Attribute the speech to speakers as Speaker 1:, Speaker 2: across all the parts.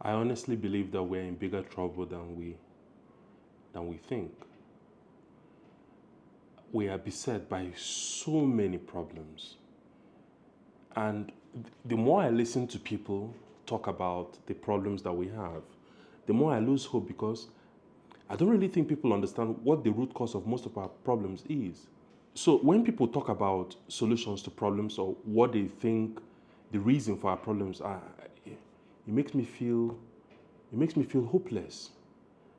Speaker 1: I honestly believe that we're in bigger trouble than we think. We are beset by so many problems. And the more I listen to people talk about the problems that we have, the more I lose hope because I don't really think people understand what the root cause of most of our problems is. So when people talk about solutions to problems or what they think the reason for our problems are, it makes me feel it makes me feel hopeless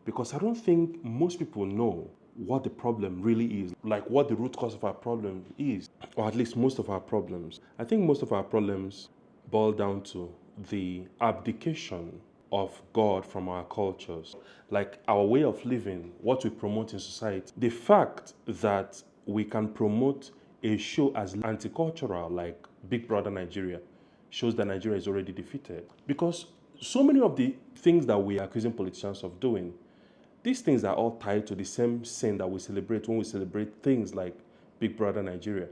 Speaker 1: because I don't think most people know what the problem really is, like what the root cause of our problem is, or at least most of our problems. I think most of our problems boil down to the abdication of God from our cultures, like our way of living, what we promote in society. The fact that we can promote a show as anti-cultural like Big Brother Nigeria shows that Nigeria is already defeated. Because so many of the things that we are accusing politicians of doing, these things are all tied to the same sin that we celebrate when we celebrate things like Big Brother Nigeria.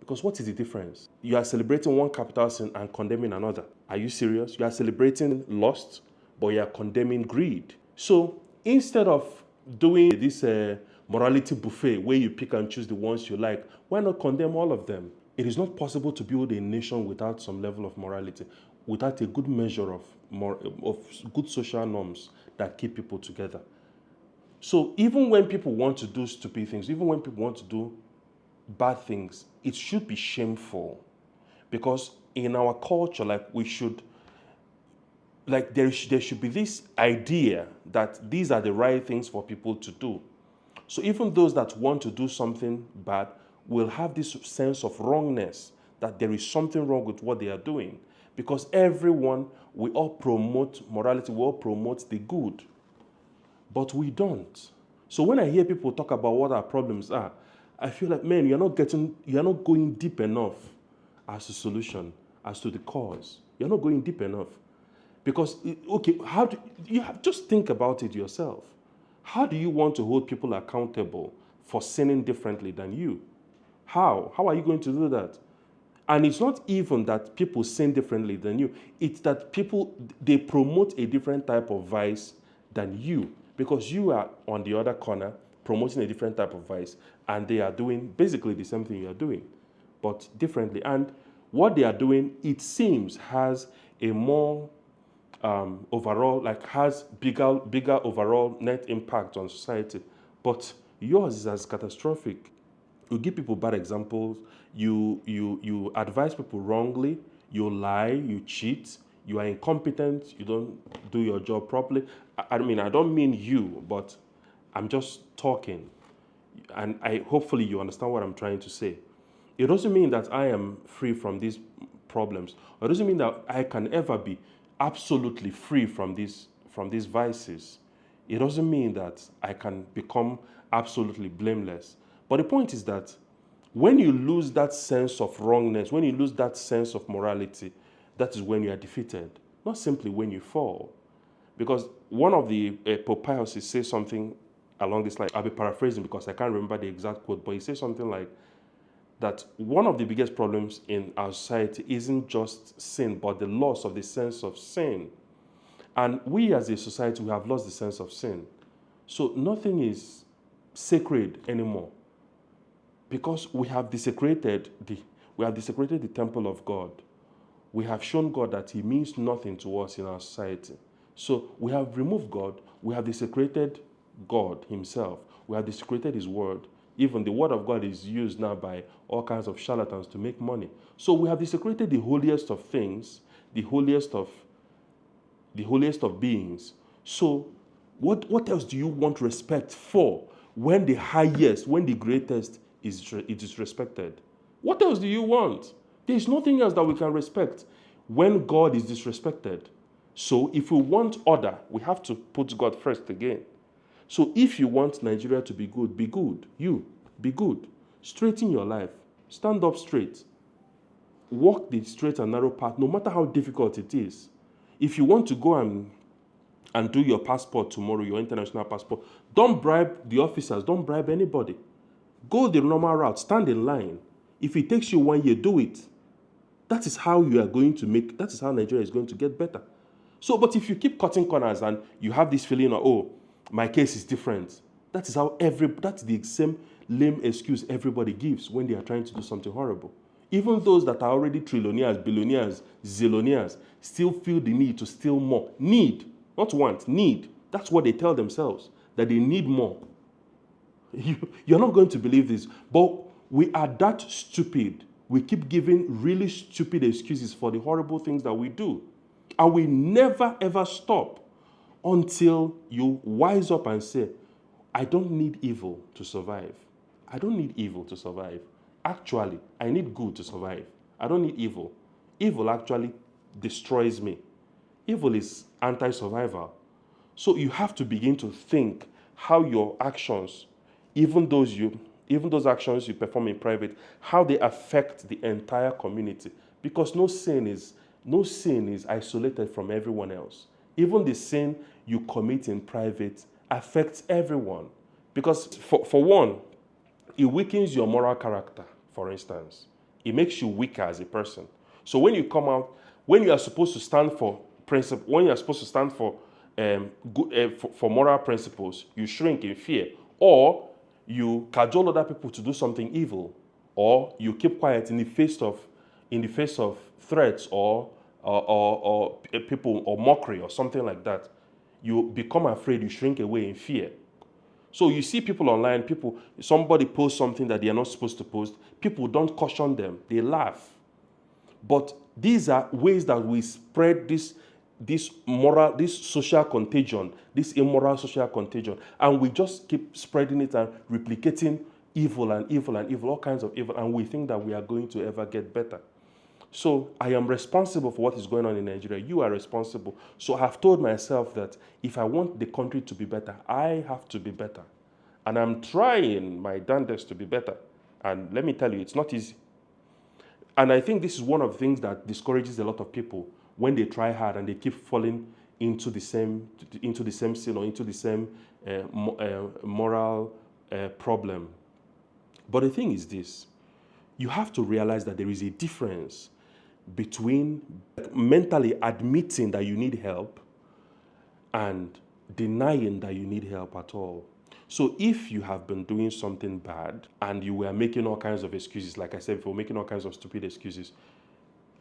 Speaker 1: Because what is the difference? You are celebrating one capital sin and condemning another. Are you serious? You are celebrating lust, but you are condemning greed. So instead of doing this morality buffet where you pick and choose the ones you like, why not condemn all of them? It is not possible to build a nation without some level of morality, without a good measure of good social norms that keep people together. So even when people want to do stupid things, even when people want to do bad things, it should be shameful. Because in our culture, there should be this idea that these are the right things for people to do. So even those that want to do something bad will have this sense of wrongness, that there is something wrong with what they are doing. Because everyone, we all promote morality, we all promote the good. But we don't. So when I hear people talk about what our problems are, I feel like, man, you're not going deep enough as a solution, as to the cause. You're not going deep enough. Because, just think about it yourself. How do you want to hold people accountable for sinning differently than you? How? How are you going to do that? And it's not even that people sin differently than you. It's that they promote a different type of vice than you. Because you are on the other corner promoting a different type of vice, and they are doing basically the same thing you are doing, but differently. And what they are doing, it seems, has a more has bigger overall net impact on society. But yours is as catastrophic. You give people bad examples, you advise people wrongly, you lie, you cheat, you are incompetent, you don't do your job properly. I mean, I don't mean you, but I'm just talking. And hopefully you understand what I'm trying to say. It doesn't mean that I am free from these problems. It doesn't mean that I can ever be absolutely free from these vices. It doesn't mean that I can become absolutely blameless. But the point is that when you lose that sense of wrongness, when you lose that sense of morality, that is when you are defeated, not simply when you fall. Because one of the Pope Pius says something along this line. I'll be paraphrasing because I can't remember the exact quote, but he says something like that one of the biggest problems in our society isn't just sin, but the loss of the sense of sin. And we as a society, we have lost the sense of sin. So nothing is sacred anymore because we have desecrated the temple of God. We have shown God that he means nothing to us in our society. So we have removed God. We have desecrated God himself. We have desecrated his word. Even the word of God is used now by all kinds of charlatans to make money. So we have desecrated the holiest of things, the holiest of beings. So what else do you want respect for when the highest, when the greatest it is respected? What else do you want? There is nothing else that we can respect when God is disrespected. So if we want order, we have to put God first again. So if you want Nigeria to be good, be good. You, be good. Straighten your life. Stand up straight. Walk the straight and narrow path, no matter how difficult it is. If you want to go and do your passport tomorrow, your international passport, don't bribe the officers. Don't bribe anybody. Go the normal route. Stand in line. If it takes you 1 year, do it. That is how Nigeria is going to get better. So, but if you keep cutting corners and you have this feeling of, oh, my case is different, that's the same lame excuse everybody gives when they are trying to do something horrible. Even those that are already trillionaires, billionaires, zillionaires, still feel the need to steal more. Need, not want, need. That's what they tell themselves, that they need more. You're not going to believe this, but we are that stupid. We keep giving really stupid excuses for the horrible things that we do. And we never ever stop until you wise up and say, I don't need evil to survive. I don't need evil to survive. Actually, I need good to survive. I don't need evil. Evil actually destroys me. Evil is anti-survival. So you have to begin to think how your actions, even those actions you perform in private, how they affect the entire community. Because no sin is isolated from everyone else. Even the sin you commit in private affects everyone. Because for one, it weakens your moral character, for instance. It makes you weaker as a person. So when you come out, when you are supposed to stand for principle, when you are supposed to stand for for moral principles, you shrink in fear, or you cajole other people to do something evil, or you keep quiet in the face of threats or people or mockery or something like that. You become afraid. You shrink away in fear. So you see people online, somebody posts something that they are not supposed to post. People don't caution them. They laugh. But these are ways that we spread this social contagion, this immoral social contagion. And we just keep spreading it and replicating evil and evil and evil, all kinds of evil. And we think that we are going to ever get better. So I am responsible for what is going on in Nigeria. You are responsible. So I have told myself that if I want the country to be better, I have to be better. And I'm trying my darndest to be better. And let me tell you, it's not easy. And I think this is one of the things that discourages a lot of people when they try hard and they keep falling into the same sin or into the same moral problem. But the thing is this: you have to realize that there is a difference between mentally admitting that you need help and denying that you need help at all. So if you have been doing something bad and you were making all kinds of excuses, like I said before, making all kinds of stupid excuses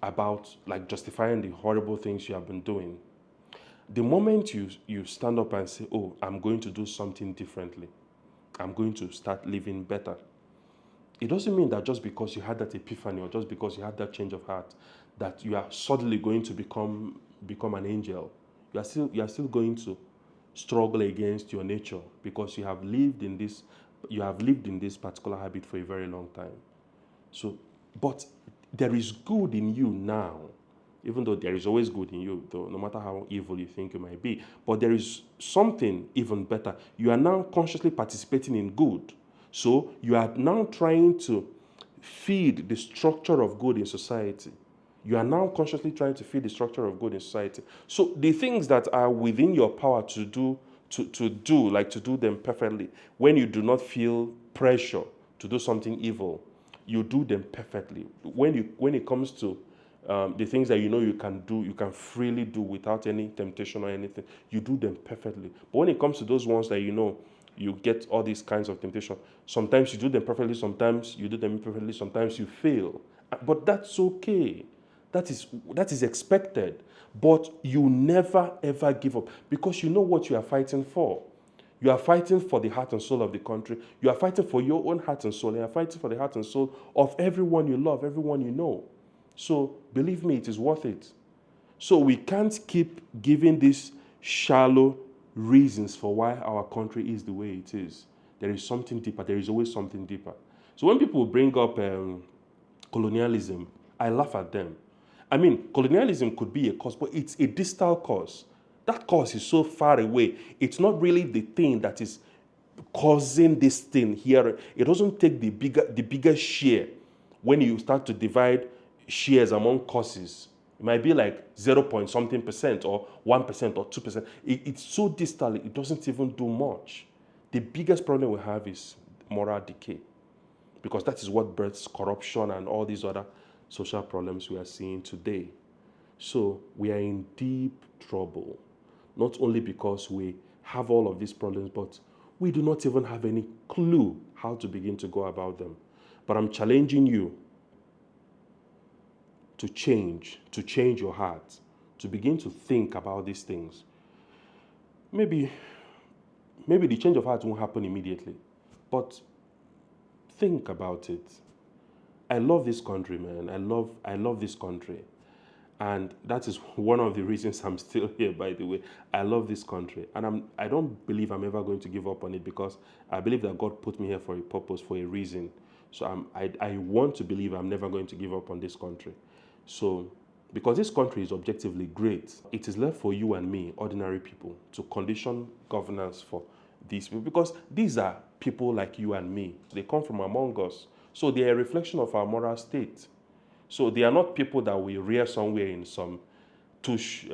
Speaker 1: about like justifying the horrible things you have been doing, the moment you stand up and say, oh, I'm going to do something differently, I'm going to start living better, it doesn't mean that just because you had that epiphany or just because you had that change of heart that you are suddenly going to become an angel. You are still going to struggle against your nature because you have lived in this particular habit for a very long time. So, but there is good in you now, even though there is always good in you, though, no matter how evil you think you might be. But there is something even better. You are now consciously participating in good. So you are now trying to feed the structure of good in society. You are now consciously trying to feed the structure of good in society. So the things that are within your power to do them perfectly, when you do not feel pressure to do something evil, you do them perfectly. When it comes to the things that you can do, you can freely do without any temptation or anything, you do them perfectly. But when it comes to those ones that you get all these kinds of temptation, sometimes you do them perfectly, sometimes you do them imperfectly, sometimes you fail. But that's okay. That is expected. But you never ever give up because you know what you are fighting for. You are fighting for the heart and soul of the country. You are fighting for your own heart and soul. And you are fighting for the heart and soul of everyone you love, everyone you know. So believe me, it is worth it. So we can't keep giving these shallow reasons for why our country is the way it is. There is something deeper. There is always something deeper. So when people bring up colonialism, I laugh at them. I mean, colonialism could be a cause, but it's a distal cause. That cause is so far away. It's not really the thing that is causing this thing here. It doesn't take the bigger share when you start to divide shares among causes. It might be like 0 point something percent or 1% or 2%. It's so distal, it doesn't even do much. The biggest problem we have is moral decay, because that is what births corruption and all these other social problems we are seeing today. So we are in deep trouble. Not only because we have all of these problems, but we do not even have any clue how to begin to go about them. But I'm challenging you to change your heart, to begin to think about these things. Maybe the change of heart won't happen immediately, but think about it. I love this country, man. I love this country. And that is one of the reasons I'm still here, by the way. I love this country. And I don't believe I'm ever going to give up on it, because I believe that God put me here for a purpose, for a reason. So I want to believe I'm never going to give up on this country. So, because this country is objectively great, it is left for you and me, ordinary people, to condition governance for these people. Because these are people like you and me. They come from among us. So they are a reflection of our moral state. So they are not people that we rear somewhere in some tush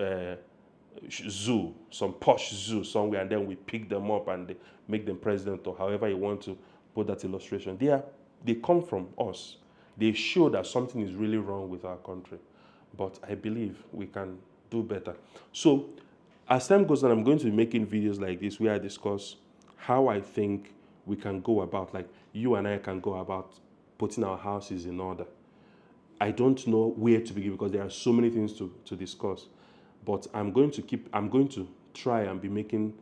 Speaker 1: zoo, some posh zoo somewhere, and then we pick them up and make them president, or however you want to put that illustration. They come from us. They show that something is really wrong with our country. But I believe we can do better. So as time goes on, I'm going to be making videos like this where I discuss how I think we can go about, like you and I can go about putting our houses in order. I don't know where to begin, because there are so many things to discuss. But I'm going to try and be making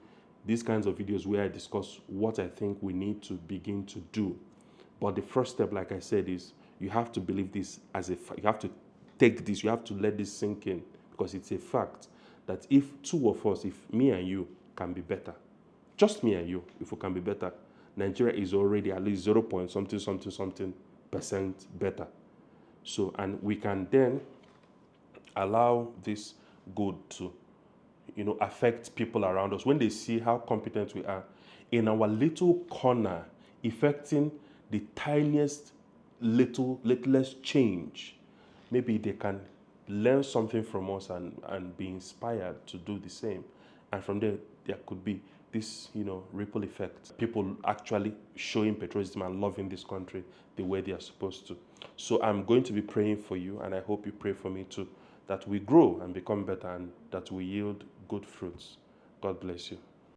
Speaker 1: these kinds of videos where I discuss what I think we need to begin to do. But the first step, like I said, is you have to believe this as you have to take this, you have to let this sink in, because it's a fact that if two of us, if me and you can be better, just me and you, if we can be better, Nigeria is already at least 0 point something percent better. So, and we can then allow this good to, affect people around us when they see how competent we are in our little corner, affecting the tiniest littlest change. Maybe they can learn something from us and be inspired to do the same. And from there could be this, ripple effect. People actually showing patriotism and loving this country the way they are supposed to. So I'm going to be praying for you, and I hope you pray for me too, that we grow and become better, and that we yield good fruits. God bless you.